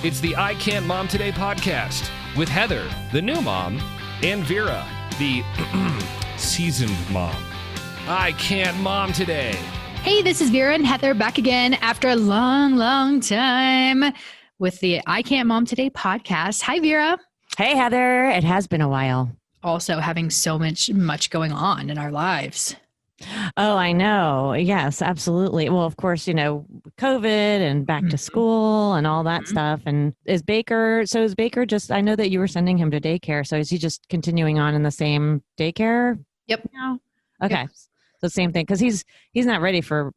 It's the I Can't Mom Today podcast with Heather, the new mom, and Vera, the seasoned mom. I Can't Mom Today. Hey, this is Vera and Heather back again after a long time with the I Can't Mom Today podcast. Hi, Vera. Hey, Heather. It has been a while. Also having so much going on in our lives. Oh, I know. Yes, absolutely. Well, of course, COVID and back to school and all that stuff. And is Baker just, I know that you were sending him to daycare. So is he just continuing on in the same daycare? Yep. Now? Okay. Yep. So same thing. Cause he's not ready for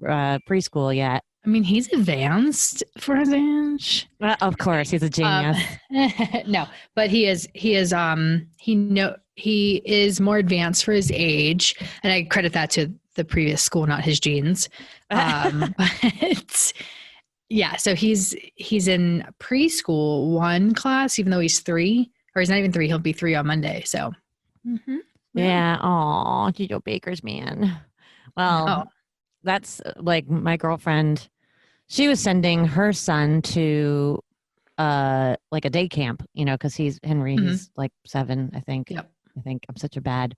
preschool yet. I mean, he's advanced for his age. Of course, he's a genius. No, but he is more advanced for his age, and I credit that to the previous school, not his genes. But yeah, so he's in preschool 1 class, even though he's 3, or he's not even 3. He'll be 3 on Monday. So yeah. Oh, Joe Baker's man. Well, that's like my girlfriend. She was sending her son to like a day camp, because he's like 7, I think. Yep. I think I'm such a bad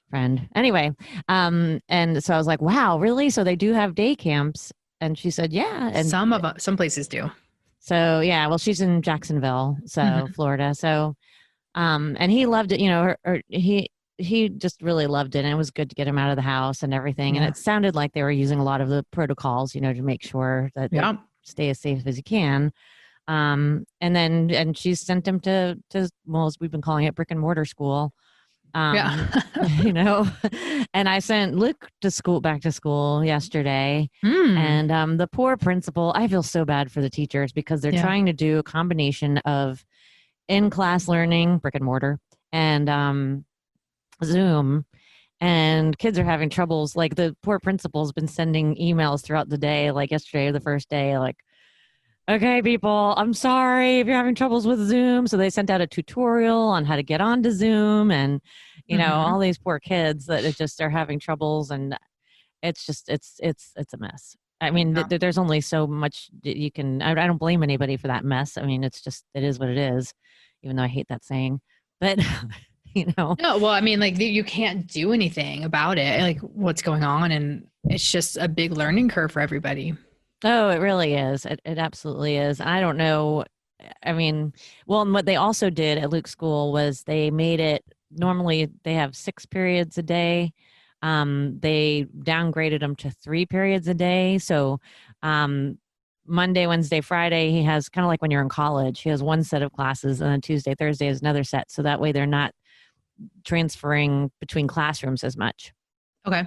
friend. Anyway, and so I was like, wow, really? So they do have day camps? And she said, yeah. And some places do. So yeah, well, she's in Jacksonville, so Florida. So, and he loved it, he just really loved it, and it was good to get him out of the house and everything. Yeah. And it sounded like they were using a lot of the protocols, to make sure that they stay as safe as you can. And she sent him to, well, as we've been calling it, brick and mortar school. And I sent Luke back to school yesterday. And the poor principal, I feel so bad for the teachers because they're trying to do a combination of in-class learning, brick and mortar, and Zoom, and kids are having troubles. Like the poor principal's been sending emails throughout the day, like yesterday, the first day, like, okay, people, I'm sorry if you're having troubles with Zoom. So they sent out a tutorial on how to get onto Zoom, and all these poor kids that just are having troubles, and it's just it's a mess. I mean, there's only so much you can. I don't blame anybody for that mess. I mean, it is what it is, even though I hate that saying, but. No, well, I mean, like you can't do anything about it, like what's going on. And it's just a big learning curve for everybody. Oh, it really is. It absolutely is. I don't know. I mean, well, and what they also did at Luke's school was they made it, normally they have 6 periods a day. They downgraded them to 3 periods a day. So, Monday, Wednesday, Friday, he has kind of like when you're in college, he has 1 set of classes, and then Tuesday, Thursday is another set. So that way they're not transferring between classrooms as much. Okay.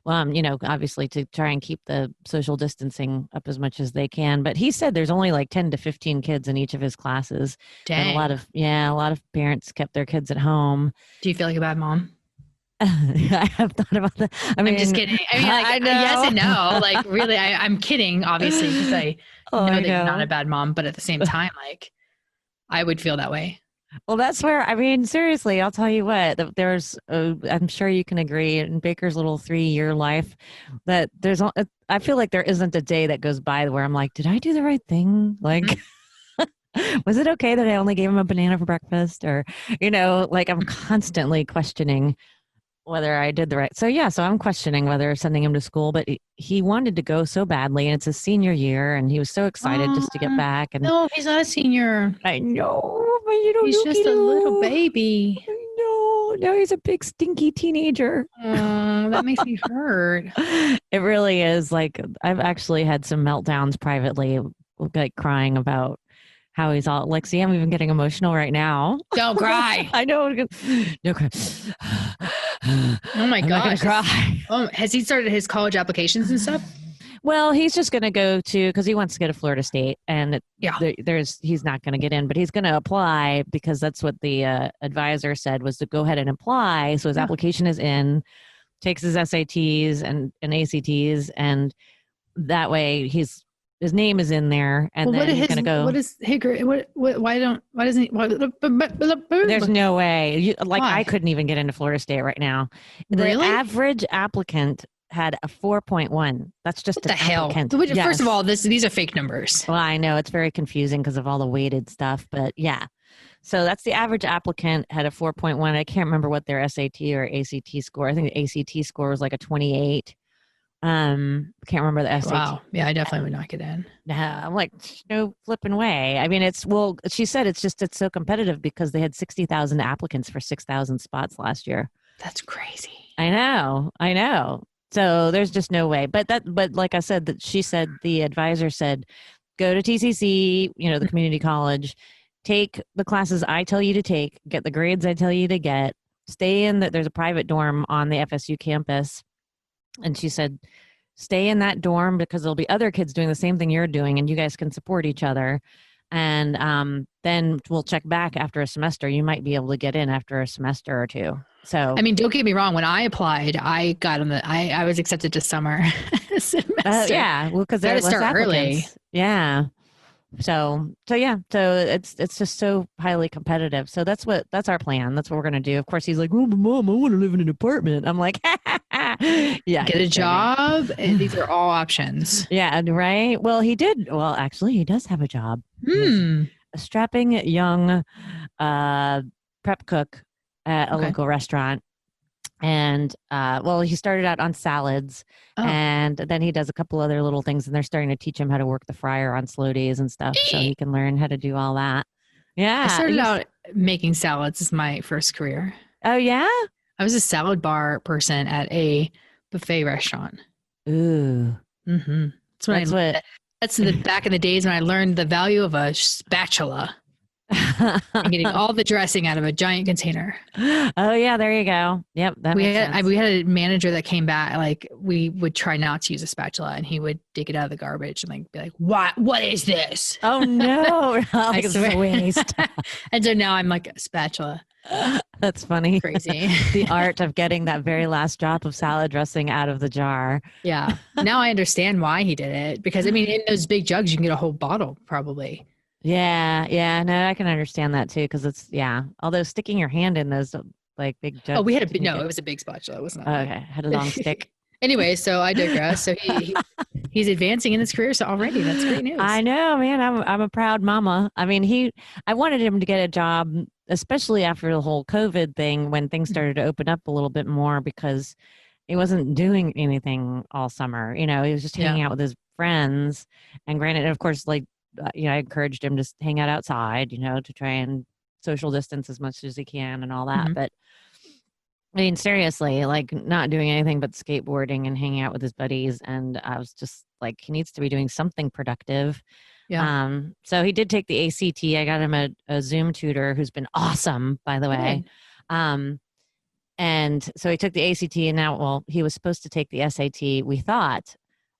Well, obviously to try and keep the social distancing up as much as they can. But he said there's only like 10 to 15 kids in each of his classes. Dang. And a lot of parents kept their kids at home. Do you feel like a bad mom? I have thought about that. I mean, I'm just kidding. I mean, like, I know. Yes and no. Like, really, I'm kidding, obviously, because I know that you're not a bad mom. But at the same time, like, I would feel that way. Well, that's where, I mean, seriously, I'll tell you what, I'm sure you can agree in Baker's little 3-year life that I feel like there isn't a day that goes by where I'm like, did I do the right thing? Like, was it okay that I only gave him a banana for breakfast? Or, like I'm constantly questioning whether I did the right. So I'm questioning whether sending him to school, but he wanted to go so badly, and it's his senior year, and he was so excited just to get back. And no, he's not a senior. I know, but he's just a little baby. No, he's a big stinky teenager. That makes me hurt. It really is. Like, I've actually had some meltdowns privately, like crying about how he's all like, see, I'm even getting emotional right now. Don't cry. I know. No cry. Oh my gosh. Cry. Oh, has he started his college applications and stuff? Well, he's just going to go because he wants to go to Florida State, and he's not going to get in, but he's going to apply because that's what the advisor said was to go ahead and apply. So his application is in, takes his SATs and ACTs, and that way his name is in there, and then he's going to go. What is Hickory? Why doesn't he? There's no way. Why? I couldn't even get into Florida State right now. The Really? average applicant had a 4.1. That's just What the hell? applicant. Yes. First of all, these are fake numbers. Well, I know it's very confusing because of all the weighted stuff, but yeah. So that's the average applicant had a 4.1. I can't remember what their SAT or ACT score. I think the ACT score was like a 28. Can't remember the SAT. Wow. Yeah, I definitely would not get in. No, I'm like, no flipping way. I mean, she said it's so competitive because they had 60,000 applicants for 6,000 spots last year. That's crazy. I know. So there's just no way. But like I said, that she said, the advisor said, go to TCC, the community college, take the classes I tell you to take, get the grades I tell you to get, stay in there's a private dorm on the FSU campus. And she said, stay in that dorm because there'll be other kids doing the same thing you're doing and you guys can support each other. And then we'll check back after a semester. You might be able to get in after a semester or two. So, I mean, don't get me wrong. When I applied, I got I was accepted to summer semester. Yeah. Well, because there's less applicants. Early. Yeah. So yeah. So it's just so highly competitive. So that's our plan. That's what we're going to do. Of course, he's like, oh, Mom, I want to live in an apartment. I'm like, yeah. Get a job. These are all options. Yeah. Right. Well, actually, he does have a job. A strapping young prep cook at a local restaurant. And he started out on salads and then he does a couple other little things and they're starting to teach him how to work the fryer on slow days and stuff so he can learn how to do all that. Yeah. I started out making salads as my first career. Oh, yeah? I was a salad bar person at a buffet restaurant. Ooh. Mm-hmm. That's the back in the days when I learned the value of a spatula. And getting all the dressing out of a giant container. Oh yeah, there you go. Yep, we had a manager that came back. Like we would try not to use a spatula, and he would dig it out of the garbage and like be like, "What is this?" Oh no, I swear. Waste. And so now I'm like a spatula. That's funny. Crazy. The art of getting that very last drop of salad dressing out of the jar. Yeah. Now I understand why he did it because I mean, in those big jugs, you can get a whole bottle probably. Yeah. No, I can understand that too because although sticking your hand in those like big jugs. Oh, we had it was a big spatula. It was not. Okay, had a long stick. Anyway, so I digress. So he's advancing in his career. So already that's great news. I know, man. I'm a proud mama. I mean, I wanted him to get a job, especially after the whole COVID thing when things started to open up a little bit more because he wasn't doing anything all summer. He was just hanging out with his friends. And granted, of course, like, I encouraged him to hang out outside, to try and social distance as much as he can and all that. Mm-hmm. But I mean, seriously, like not doing anything but skateboarding and hanging out with his buddies. And I was just like, he needs to be doing something productive. Yeah. So he did take the ACT. I got him a Zoom tutor who's been awesome, by the way. And so he took the ACT and now, he was supposed to take the SAT, we thought,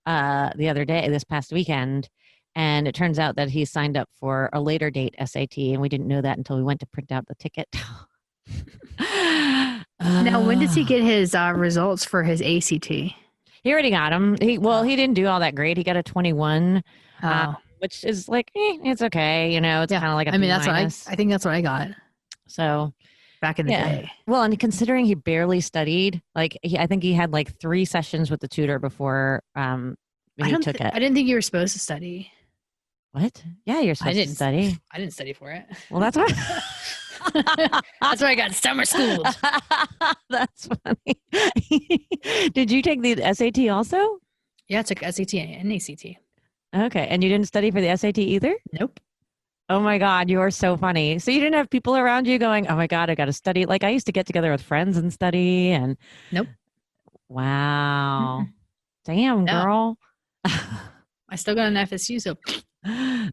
the other day, this past weekend. And it turns out that he signed up for a later date SAT, and we didn't know that until we went to print out the ticket. Now, when does he get his results for his ACT? He already got them. He didn't do all that great. He got a 21, which is like, it's okay. It's kind of like a B minus. I think that's what I got. So back in the day. Well, and considering he barely studied, like I think he had like 3 sessions with the tutor before he took it. I didn't think you were supposed to study. What? Yeah, you're supposed to study. I didn't study for it. Well, that's why. That's why I got summer schooled. That's funny. Did you take the SAT also? Yeah, I took SAT and ACT. Okay, and you didn't study for the SAT either? Nope. Oh my God, you are so funny. So you didn't have people around you going, "Oh my God, I got to study." Like I used to get together with friends and study, and nope. Wow. Damn, girl. I still got an FSU, so.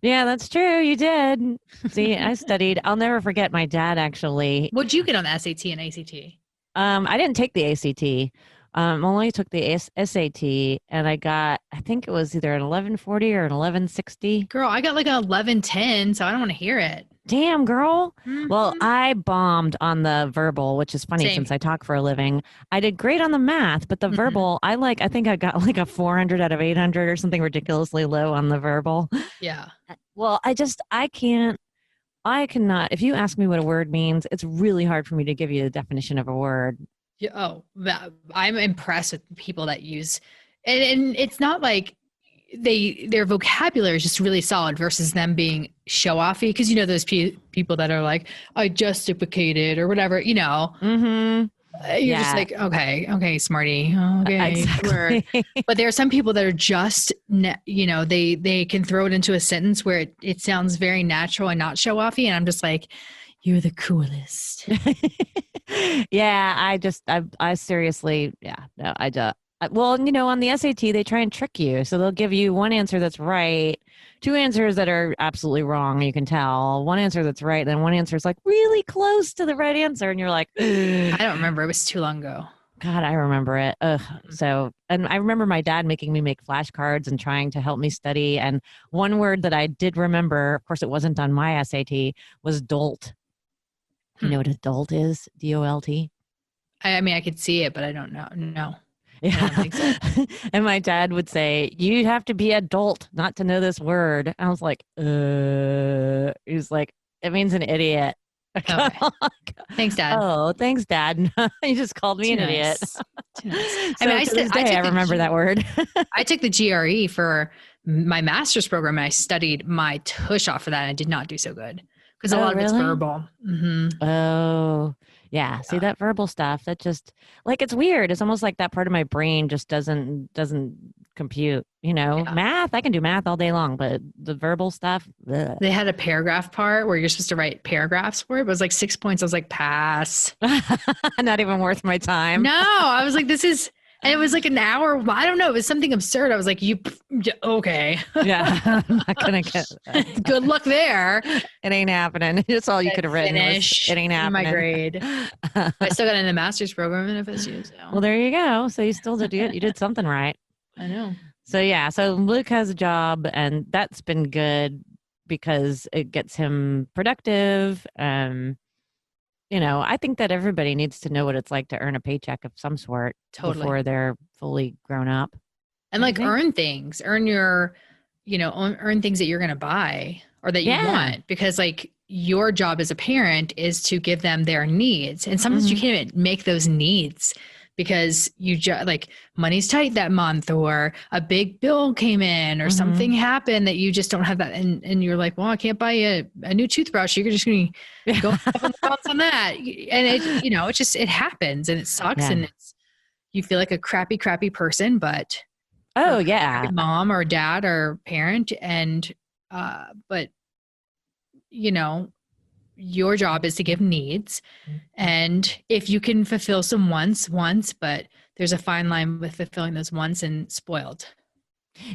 Yeah, that's true. You did. See, I studied. I'll never forget my dad actually. What'd you get on the SAT and ACT? I didn't take the ACT. Only took the SAT, and I got, I think it was either an 1140 or an 1160. Girl, I got like an 1110, so I don't want to hear it. Damn, girl. Mm-hmm. Well, I bombed on the verbal, which is funny since I talk for a living. I did great on the math, but the verbal, I think I got like a 400 out of 800 or something ridiculously low on the verbal. Yeah. Well, I cannot, if you ask me what a word means, it's really hard for me to give you the definition of a word. Yeah, I'm impressed with people that use, and it's not like their vocabulary is just really solid versus them being show offy. Because those people that are like, I justificated or whatever. Mm-hmm. You're just Yeah, like, okay, smarty, okay, sure. exactly. But there are some people that are just, they can throw it into a sentence where it sounds very natural and not show offy, and I'm just like, you're the coolest. Yeah, I seriously, yeah, no, I do. Well, on the SAT, they try and trick you. So they'll give you one answer that's right, two answers that are absolutely wrong. You can tell one answer that's right, then one answer is like really close to the right answer. And you're like, I don't remember. It was too long ago. God, I remember it. Ugh. So, and I remember my dad making me make flashcards and trying to help me study. And one word that I did remember, of course, it wasn't on my SAT, was dolt. You know what a dolt is? DOLT? I mean, I could see it, but I don't know. No, I Yeah. don't think so. And my dad would say, you have to be a dolt not to know this word. I was like, he was like, it means an idiot. Okay. Thanks, Dad. Oh, thanks, Dad. You just called me Too an idiot. nice. Too nice. So I mean, to this day, I remember that word. I took the GRE for my master's program, and I studied my tush off for that. And I did not do so good because a Oh, lot of it's really? verbal. Mm-hmm. Oh, yeah. See that verbal stuff, that just like it's weird. It's almost like that part of my brain just doesn't compute, Yeah. Math, I can do math all day long, but the verbal stuff, ugh. They had a paragraph part where you're supposed to write paragraphs for it. It was like 6 points. I was like, pass. Not even worth my time. No, I was like, and it was like an hour. I don't know. It was something absurd. I was like, okay. Yeah. I'm not gonna get that. Good luck there. It ain't happening. That's all you could have written. Finish It ain't happening. my grade. I still got in the master's program in FSU. So. Well, there you go. So you still did it. You did something right. I know. So yeah, so Luke has a job and that's been good because it gets him productive. I think that everybody needs to know what it's like to earn a paycheck of some sort before they're fully grown up. And like earn things, earn your, earn things that you're going to buy or that you want, because like your job as a parent is to give them their needs. And sometimes you can't even make those needs because you just like money's tight that month, or a big bill came in, or something happened that you just don't have that. And you're like, well, I can't buy a new toothbrush. You're just going to go on that. And it happens and it sucks. Yeah. And you feel like a crappy person, but mom or dad or parent. And, but your job is to give needs. And if you can fulfill some wants, but there's a fine line with fulfilling those wants and spoiled.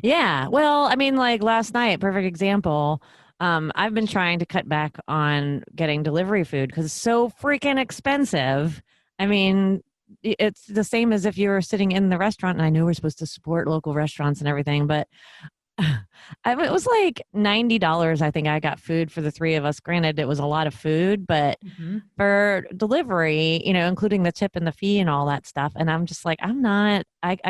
Yeah. Well, I mean, like last night, perfect example. I've been trying to cut back on getting delivery food because it's so freaking expensive. I mean, it's the same as if you were sitting in the restaurant, and I know we're supposed to support local restaurants and everything, but it was like $90. I think I got food for the three of us. Granted, it was a lot of food, but for delivery, including the tip and the fee and all that stuff. And I'm just like, I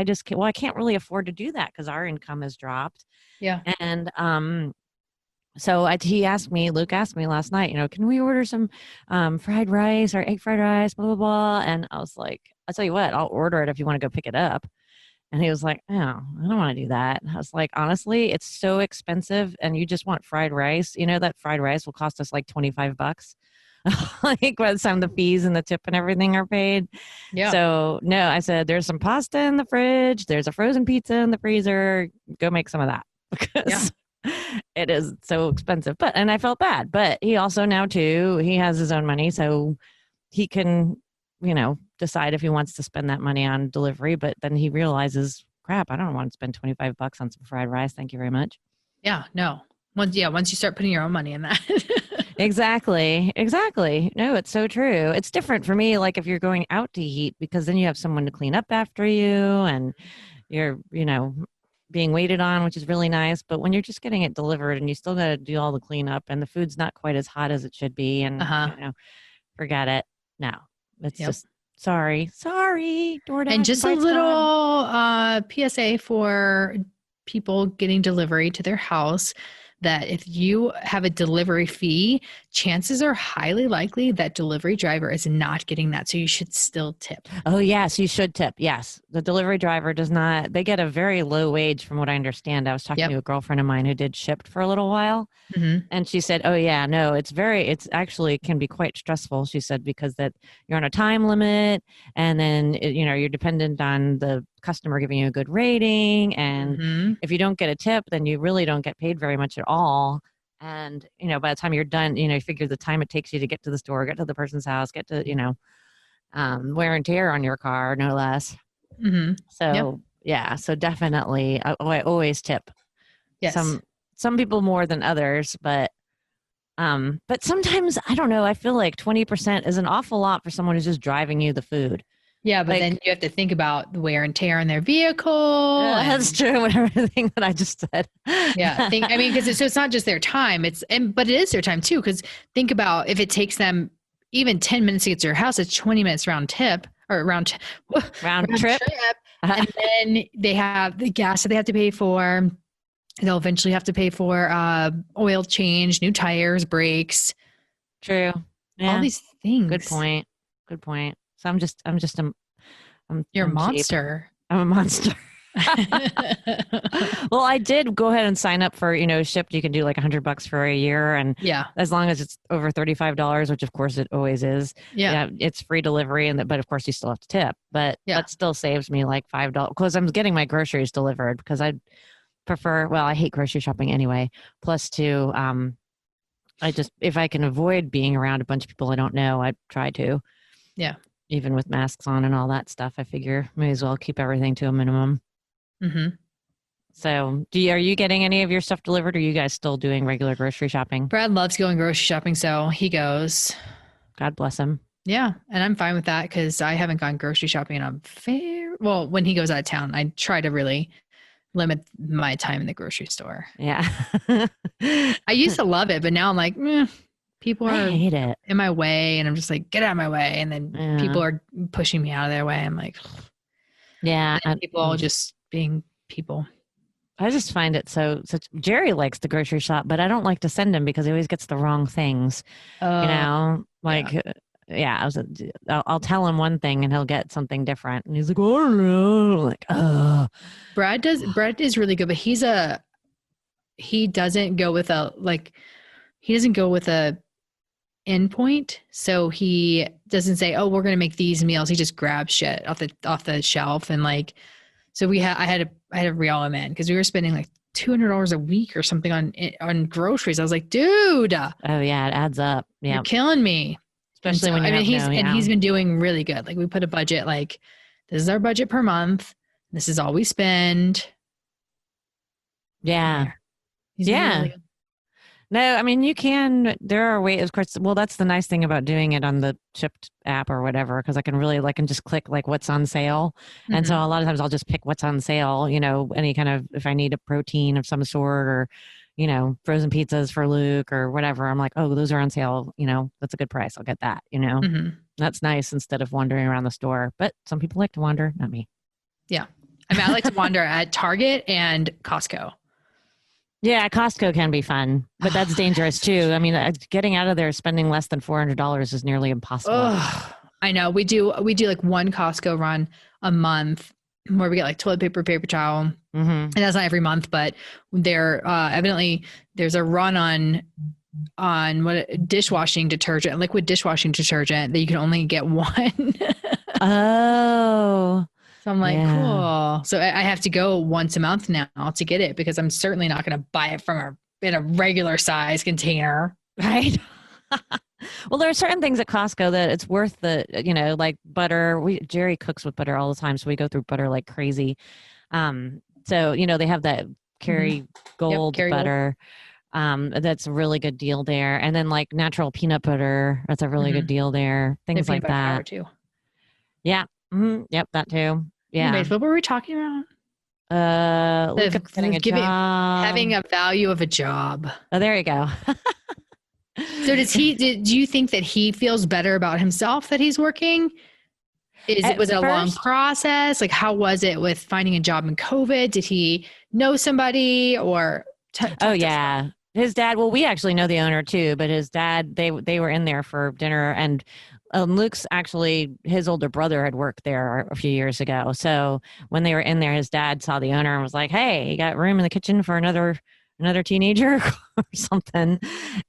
just can't, I can't really afford to do that because our income has dropped. Yeah. And, so Luke asked me last night, can we order some fried rice or egg fried rice, blah, blah, blah. And I was like, I'll tell you what, I'll order it if you want to go pick it up. And he was like, oh, I don't want to do that. I was like, honestly, it's so expensive and you just want fried rice. That fried rice will cost us like $25. Like by the time the fees and the tip and everything are paid. Yeah. So no, I said, there's some pasta in the fridge. There's a frozen pizza in the freezer. Go make some of that because it is so expensive. And I felt bad, but he also now too, he has his own money. So he can, decide if he wants to spend that money on delivery, but then he realizes, crap, I don't want to spend $25 on some fried rice. Thank you very much. Yeah, no. Once you start putting your own money in that. Exactly. No, it's so true. It's different for me. Like if you're going out to eat, because then you have someone to clean up after you and you're, being waited on, which is really nice. But when you're just getting it delivered and you still got to do all the cleanup and the food's not quite as hot as it should be. And, forget it. No, it's just, Sorry, DoorDash. And just a little PSA for people getting delivery to their house. that if you have a delivery fee, chances are highly likely that delivery driver is not getting that. So you should still tip. Oh, yes, you should tip. Yes. The delivery driver does not, they get a very low wage from what I understand. I was talking to a girlfriend of mine who did Shipt for a little while. Mm-hmm. And she said, oh yeah, no, it's actually can be quite stressful. She said, because that you're on a time limit and then, you're dependent on the customer giving you a good rating. And if you don't get a tip, then you really don't get paid very much at all. And, by the time you're done, you figure the time it takes you to get to the store, get to the person's house, get to, wear and tear on your car, no less. Mm-hmm. So yeah, so definitely, I always tip. Yes. Some people more than others, but sometimes I don't know. I feel like 20% is an awful lot for someone who's just driving you the food. Yeah, but then you have to think about the wear and tear on their vehicle. That's true. Everything that I just said. Yeah, because it's not just their time. But it is their time too. Because think about if it takes them even 10 minutes to get to your house, it's 20 minutes round trip. And then they have the gas that they have to pay for. They'll eventually have to pay for oil change, new tires, brakes. True. Yeah. All these things. Good point. So I'm You're a monster. Cheap. I'm a monster. Well, I did go ahead and sign up for, Shipt. You can do like $100 for a year. And as long as it's over $35, which of course it always is. Yeah. It's free delivery. But of course you still have to tip, but that still saves me like $5 because I'm getting my groceries delivered because I hate grocery shopping anyway. Plus if I can avoid being around a bunch of people I don't know, I try to. Yeah. Even with masks on and all that stuff, I figure may as well keep everything to a minimum. Mm-hmm. So are you getting any of your stuff delivered or are you guys still doing regular grocery shopping? Brad loves going grocery shopping, so he goes. God bless him. Yeah. And I'm fine with that because I haven't gone grocery shopping when he goes out of town, I try to really limit my time in the grocery store. Yeah. I used to love it, but now I'm like, people are I hate it. in my way and I'm just like, get out of my way. And then people are pushing me out of their way. I'm like, people just being people. I just find it Jerry likes the grocery shop, but I don't like to send him because he always gets the wrong things, I'll tell him one thing and he'll get something different. And he's like, oh, I don't know. Like, oh. Brad is really good, but he doesn't go with a endpoint. So he doesn't say, oh, we're going to make these meals. He just grabs shit off the shelf. And so I had to reel him in because we were spending like $200 a week or something on groceries. I was like, dude. Oh yeah. It adds up. Yeah. You're killing me. Especially when he's been doing really good. Like we put a budget, like this is our budget per month. This is all we spend. Yeah. Yeah. Really no, there are ways, of course. Well, that's the nice thing about doing it on the Shipt app or whatever, because I can just click like what's on sale. Mm-hmm. And so a lot of times I'll just pick what's on sale, any kind of, if I need a protein of some sort or, frozen pizzas for Luke or whatever. I'm like, oh, those are on sale. That's a good price. I'll get that, Mm-hmm. That's nice instead of wandering around the store. But some people like to wander, not me. Yeah. I like to wander at Target and Costco. Yeah, Costco can be fun, but that's dangerous too. Getting out of there spending less than $400 is nearly impossible. I know. We do like one Costco run a month where we get like toilet paper, paper towel. Mm-hmm. And that's not every month, but evidently there's a run on dishwashing detergent, liquid dishwashing detergent that you can only get one. Oh. So I'm like, cool. So I have to go once a month now to get it because I'm certainly not going to buy it in a regular size container. Right. Well, there are certain things at Costco that it's worth like butter. Jerry cooks with butter all the time. So we go through butter like crazy. So, they have that Kerry Gold butter. That's a really good deal there. And then like natural peanut butter. That's a really good deal there. Things like that. Too. Yeah. Mm-hmm. Yep, that too. Yeah. Anyways, what were we talking about? Getting a job. Having a value of a job. Oh, there you go. So do you think that he feels better about himself that he's working? Was it a long process? Like, how was it with finding a job in COVID? Did he know somebody or? Oh yeah. his dad, well, we actually know the owner too, but his dad, they were in there for dinner, and Luke's actually, his older brother had worked there a few years ago. So when they were in there, his dad saw the owner and was like, "Hey, you got room in the kitchen for another teenager or something?"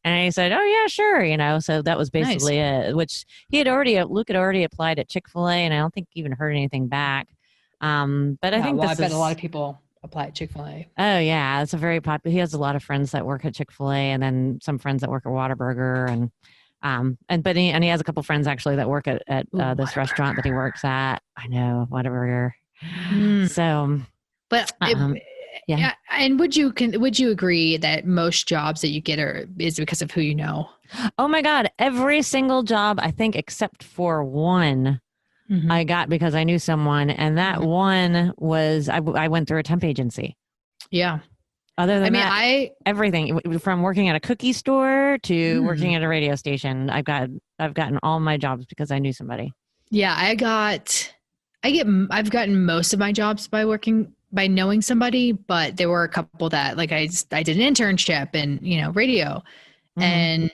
And he said, "Oh yeah, sure." So that was basically it, which Luke had already applied at Chick-fil-A, and I don't think he even heard anything back. But I think I bet a lot of people apply at Chick-fil-A. Oh yeah, it's a very popular. He has a lot of friends that work at Chick-fil-A, and then some friends that work at Whataburger, but he has a couple friends actually that work at this restaurant that he works at. I know, Whataburger. So, but yeah. And would you agree that most jobs that you get is because of who you know? Oh my God, every single job I think except for one. I got because I knew someone, and that one was I went through a temp agency. Yeah. Other than everything from working at a cookie store to working at a radio station, I've gotten all my jobs because I knew somebody. Yeah, I've gotten most of my jobs by knowing somebody, but there were a couple that like I did an internship in radio, and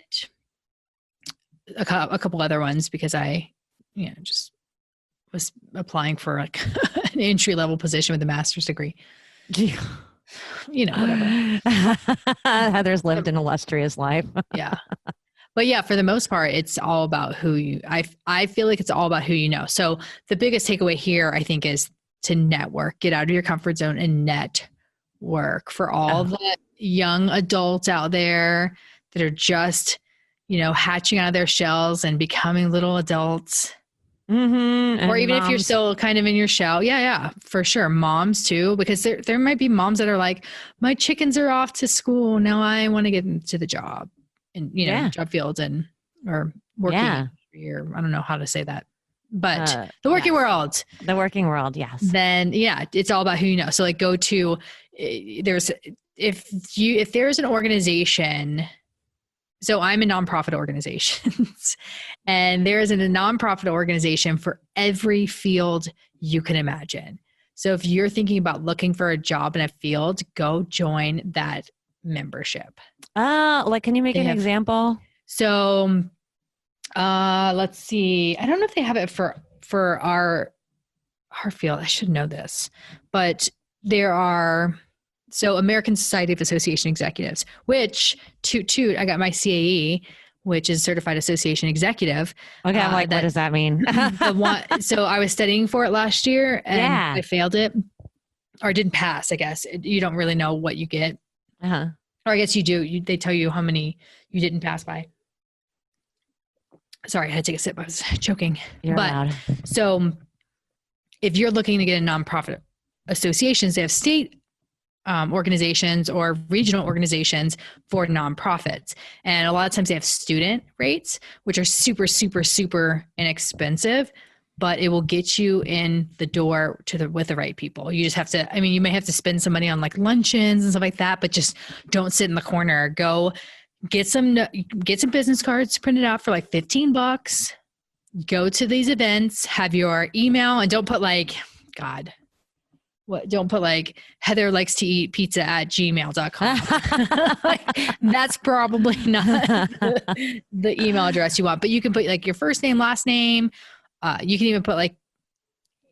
a couple other ones because I just was applying for like an entry level position with a master's degree. Whatever. Heather's lived an illustrious life. Yeah. But yeah, for the most part, it's all about I feel like it's all about who you know. So the biggest takeaway here, I think, is to network, get out of your comfort zone and network for all the young adults out there that are just, hatching out of their shells and becoming little adults. Or even moms. If you're still kind of in your shell. Yeah, for sure. Moms too, because there might be moms that are like, my chickens are off to school. Now I want to get into the job and, job field or working. Or I don't know how to say that, but the working world. The working world. Yes. Then it's all about who you know. So like if there's an organization. So I'm in nonprofit organizations and there is a nonprofit organization for every field you can imagine. So if you're thinking about looking for a job in a field, go join that membership. Can you make an example? So let's see. I don't know if they have it for our field. I should know this, but there are... So American Society of Association Executives, which toot, I got my CAE, which is Certified Association Executive. Okay, I'm like, what does that mean? So I was studying for it last year and I failed it or didn't pass, I guess. You don't really know what you get. Or I guess you do. They tell you how many you didn't pass by. Sorry, I had to take a sip. I was choking. You're allowed. So if you're looking to get a nonprofit associations, they have state organizations or regional organizations for nonprofits. And a lot of times they have student rates, which are super, super, super inexpensive, but it will get you in the door with the right people. You just have to, you may have to spend some money on like luncheons and stuff like that, but just don't sit in the corner. Go get some business cards printed out for like $15. Go to these events, have your email, and don't put like, don't put like Heather likes to eat pizza at gmail.com. That's probably not the email address you want, but you can put like your first name, last name. You can even put like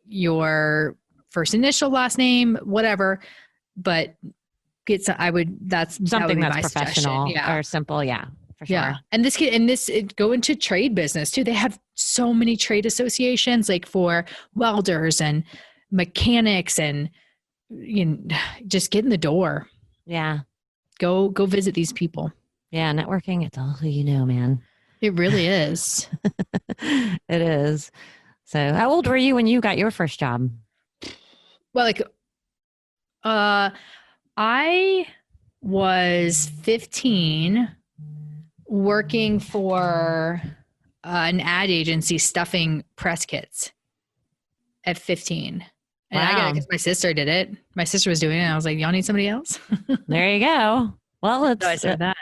your first initial, last name, whatever, but that's something that's professional or simple. Yeah, for sure. Yeah. And go into trade business too. They have so many trade associations, like for welders and mechanics, and just get in the door. Yeah. Go visit these people. Yeah. Networking. It's all who you know, man. It really is. It is. So how old were you when you got your first job? Well, I was 15 working for an ad agency stuffing press kits at 15. And I got it because my sister did it. My sister was doing it. And I was like, y'all need somebody else? There you go. Well, so I said that.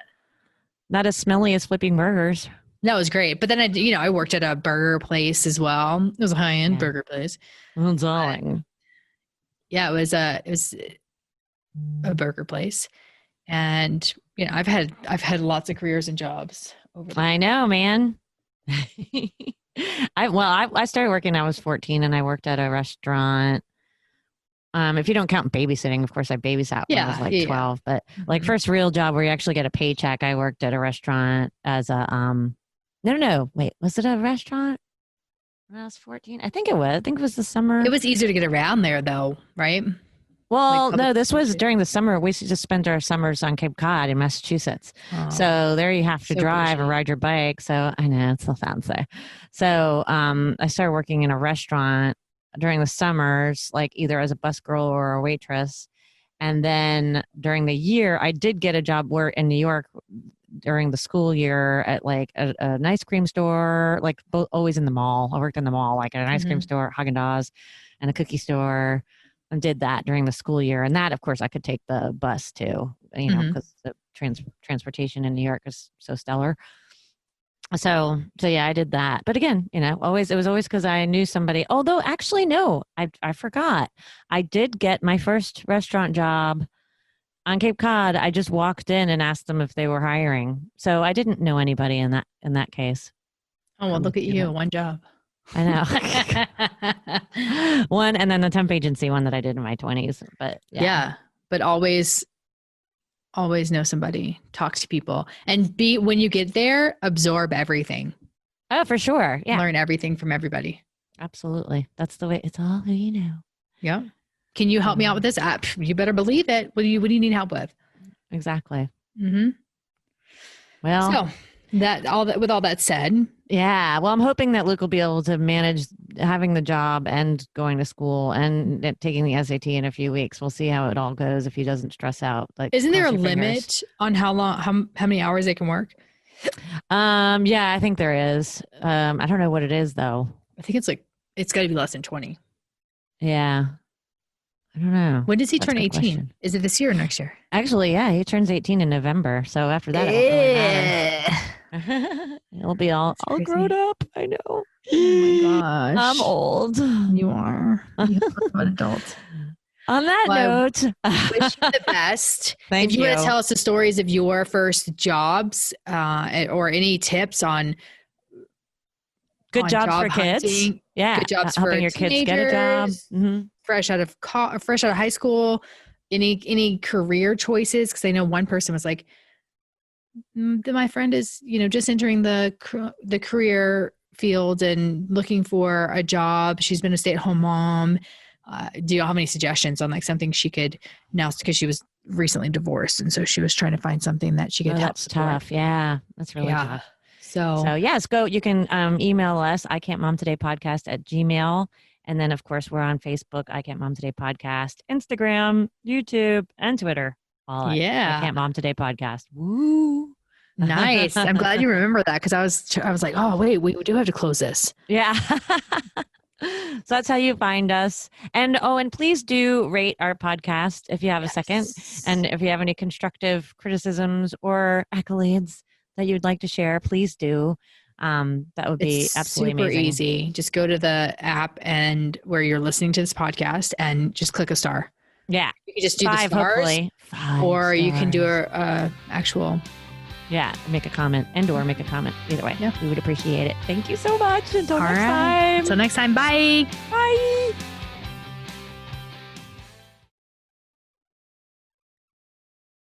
Not as smelly as flipping burgers. That was great. But then I worked at a burger place as well. It was a high-end burger place. Oh, darling. Yeah, it was a burger place. And I've had lots of careers and jobs over. I know, man. I started working when I was 14, and I worked at a restaurant. If you don't count babysitting, of course, I babysat when I was like 12. But like first real job where you actually get a paycheck, I worked at a restaurant as a no, wait, was it a restaurant when I was 14? I think it was. I think it was the summer. It was easier to get around there, though, right? Well, no, this was during the summer. We used to just spend our summers on Cape Cod in Massachusetts. Oh, so there you have to drive bougie. or ride your bike. So I know it's so fancy. So I started working in a restaurant during the summers, like either as a bus girl or a waitress. And then during the year, I did get a job where in New York during the school year at like an ice cream store, like always in the mall. I worked in the mall, like at an ice cream store, Haagen-Dazs, and a cookie store. And did that during the school year. And that, of course, I could take the bus too, because the transportation in New York is so stellar. So yeah, I did that. But again, it was always because I knew somebody. Although actually, no, I forgot. I did get my first restaurant job on Cape Cod. I just walked in and asked them if they were hiring. So I didn't know anybody in that case. Oh, well, look at you. One job. I know. One, and then the temp agency one that I did in my 20s. But yeah, but always know somebody, talk to people, and when you get there, absorb everything. Oh, for sure. Yeah. Learn everything from everybody. Absolutely. That's the way. It's all who you know. Yeah. Can you help me out with this app? You better believe it. What do you need help with? Exactly. Mm-hmm. Well, so with all that said, yeah. Well, I'm hoping that Luke will be able to manage having the job and going to school and taking the SAT in a few weeks. We'll see how it all goes if he doesn't stress out. Like, isn't there a limit on how many hours they can work? Yeah, I think there is. I don't know what it is though. I think it's got to be less than 20. Yeah. I don't know. When does he turn 18? Question. Is it this year or next year? Actually, yeah, he turns 18 in November. So after that, it won't really matter. It'll be all grown up. I know. Oh my gosh. I'm old. You are. You're an adult. On that note, I wish you the best. Thank if you you. want to tell us the stories of your first jobs or any tips on good jobs job for kids. Hunting, yeah. Good jobs helping for your kids get a job. Mm-hmm. Fresh out of high school, any career choices. Cause I know one person was like, my friend is, just entering the career field and looking for a job. She's been a stay-at-home mom. Do you have any suggestions on like something she could now, because she was recently divorced. And so she was trying to find something that she could help. That's tough. Yeah. That's really tough. So yes, you can email us, iCan'tMomTodayPodcast@gmail.com. And then of course we're on Facebook, I Can't Mom Today Podcast, Instagram, YouTube, and Twitter. All at I Can't Mom Today Podcast. Woo. Nice. I'm glad you remember that, because I was like, oh wait, we do have to close this. Yeah. So that's how you find us. And please do rate our podcast if you have a second. And if you have any constructive criticisms or accolades that you'd like to share, please do. That would be absolutely super amazing. Easy. Just go to the app and where you're listening to this podcast and just click a star. Yeah. You can just do 5, the stars, hopefully. 5 or stars. you can do a actual. Yeah, make a comment or make a comment. Either way, yeah. We would appreciate it. Thank you so much. Until next time. Until next time. Bye. Bye.